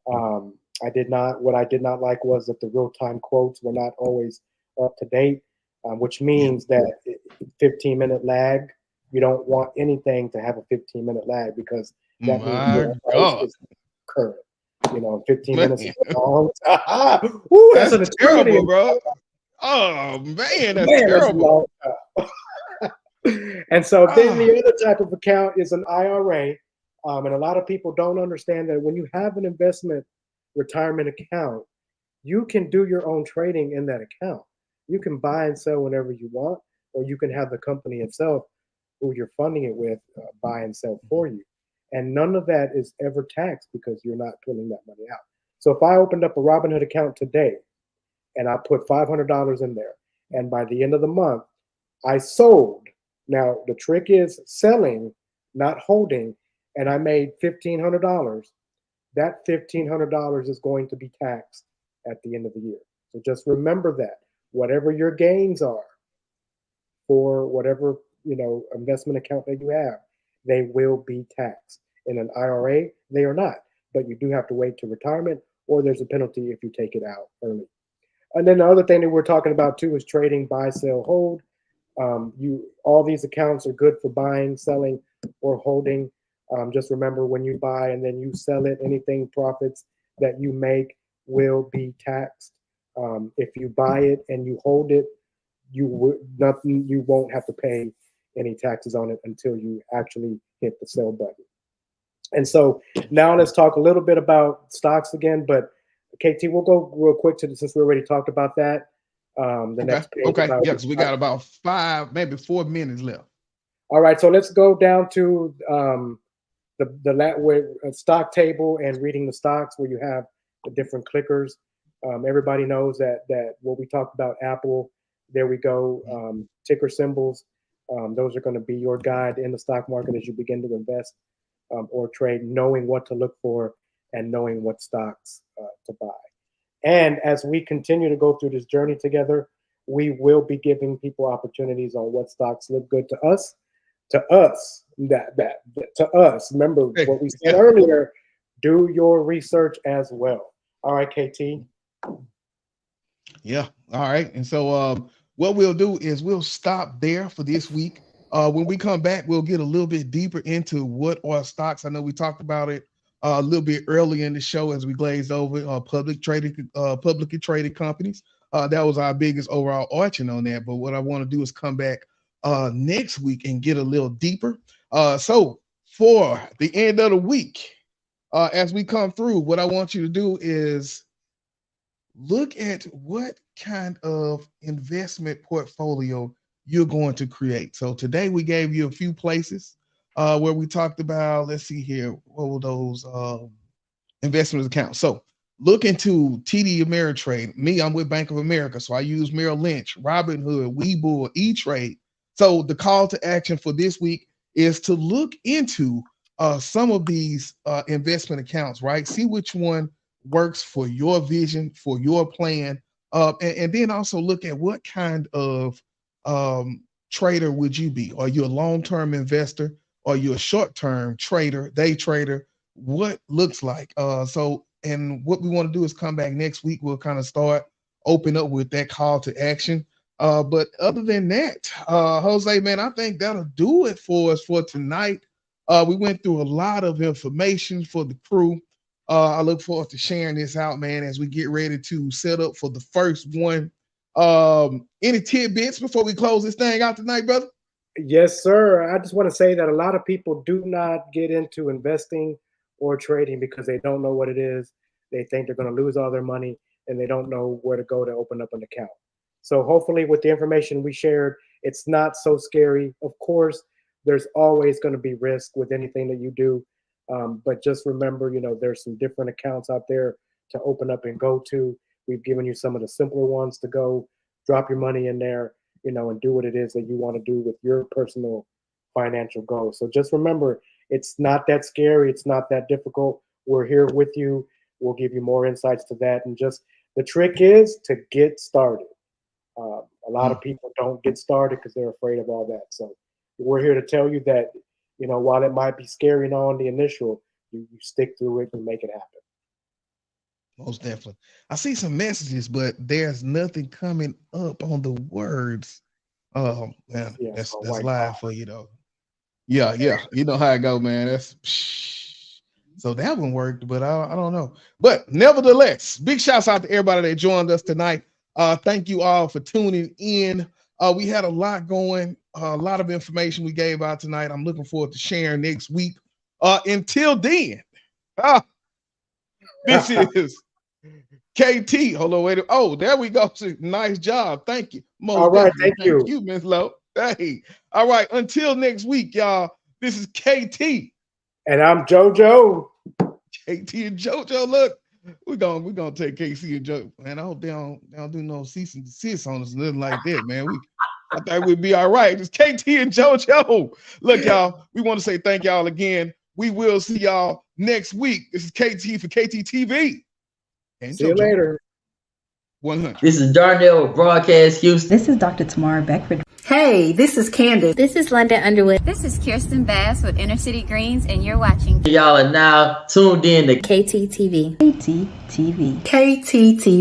What I did not like was that the real-time quotes were not always up to date, which means that 15-minute lag, you don't want anything to have a 15-minute lag because that means it's current. 15 minutes is long. Ooh, that's an terrible, bro. Oh man, that's terrible. And so then the other type of account is an IRA. And a lot of people don't understand that when you have an investment retirement account, you can do your own trading in that account. You can buy and sell whenever you want, or you can have the company itself, who you're funding it with, buy and sell for you. And none of that is ever taxed because you're not pulling that money out. So if I opened up a Robinhood account today and I put $500 in there, and by the end of the month, I sold. Now, the trick is selling, not holding, and I made $1,500. That $1,500 is going to be taxed at the end of the year. So just remember that. Whatever your gains are for whatever investment account that you have, they will be taxed. In an IRA, they are not. But you do have to wait to retirement, or there's a penalty if you take it out early. And then the other thing that we're talking about too is trading, buy, sell, hold. All these accounts are good for buying, selling, or holding. Just remember when you buy and then you sell it, anything profits that you make will be taxed. If you buy it and you hold it, you won't have to pay any taxes on it until you actually hit the sell button. And so now let's talk a little bit about stocks again. But KT, we'll go real quick to this since we already talked about that. Next page. Okay. Yeah, because we got about 5, maybe 4 minutes left. All right. So let's go down to the stock table and reading the stocks where you have the different clickers. Everybody knows that what we talked about, Apple, there we go. Ticker symbols. Those are going to be your guide in the stock market as you begin to invest or trade, knowing what to look for and knowing what stocks to buy. And as we continue to go through this journey together, we will be giving people opportunities on what stocks look good to us. To us. Remember what we said earlier, do your research as well. All right, KT. Yeah. All right. And so what we'll do is we'll stop there for this week. When we come back, we'll get a little bit deeper into what are stocks. I know we talked about it a little bit earlier in the show as we glazed over publicly traded companies. That was our biggest overall arching on that. But what I want to do is come back next week and get a little deeper. So for the end of the week, as we come through, what I want you to do is look at what kind of investment portfolio you're going to create. So today we gave you a few places where we talked about, let's see here, what were those investment accounts? So look into TD Ameritrade. Me, I'm with Bank of America, so I use Merrill Lynch, Robinhood, Webull, E-Trade. So the call to action for this week is to look into some of these investment accounts, right? See which one works for your vision, for your plan, and then also look at what kind of trader would you be? Are you a long-term investor? Are you a short-term trader, day trader? What looks like? And what we want to do is come back next week. We'll kind of start open up with that call to action. But other than that, Jose, man, I think that'll do it for us for tonight. We went through a lot of information for the crew. I look forward to sharing this out, man, as we get ready to set up for the first one. Any tidbits before we close this thing out tonight, brother? Yes, sir. I just want to say that a lot of people do not get into investing or trading because they don't know what it is. They think they're going to lose all their money and they don't know where to go to open up an account. So hopefully with the information we shared, it's not so scary. Of course, there's always going to be risk with anything that you do. But just remember, there's some different accounts out there to open up and go to. We've given you some of the simpler ones to go drop your money in there, and do what it is that you want to do with your personal financial goals. So just remember, it's not that scary. It's not that difficult. We're here with you. We'll give you more insights to that. And just the trick is to get started. A lot of people don't get started because they're afraid of all that. So we're here to tell you that, while it might be scary on the initial, you stick through it and make it happen. Most definitely. I see some messages, but there's nothing coming up on the words. Oh, man, Yeah, that's so live for you, though. Yeah. You know how it go, man. So that one worked, but I don't know. But nevertheless, big shouts out to everybody that joined us tonight. Thank you all for tuning in. We had a lot going, a lot of information we gave out tonight. I'm looking forward to sharing next week. Until then, this is KT. Hold on, wait. Oh, there we go. Nice job. Thank you. All right, thank you. Thank you, Ms. Lowe. Hey. All right, until next week, y'all. This is KT. And I'm JoJo. KT and JoJo. Look, we're gonna take KC and JoJo. Man, I hope they don't do no cease and desist on us, nothing like that, man. I thought we'd be all right. It's KT and JoJo. Look, y'all, we want to say thank y'all again. We will see y'all next week. This is KT for KT TV. And see you later. 100. This is Darnell with Broadcast Houston. This is Dr. Tamara Beckford. Hey, this is Candace. This is London Underwood. This is Kirsten Bass with Inner City Greens, and you're watching. Y'all are now tuned in to KTTV. KTTV. KTTV.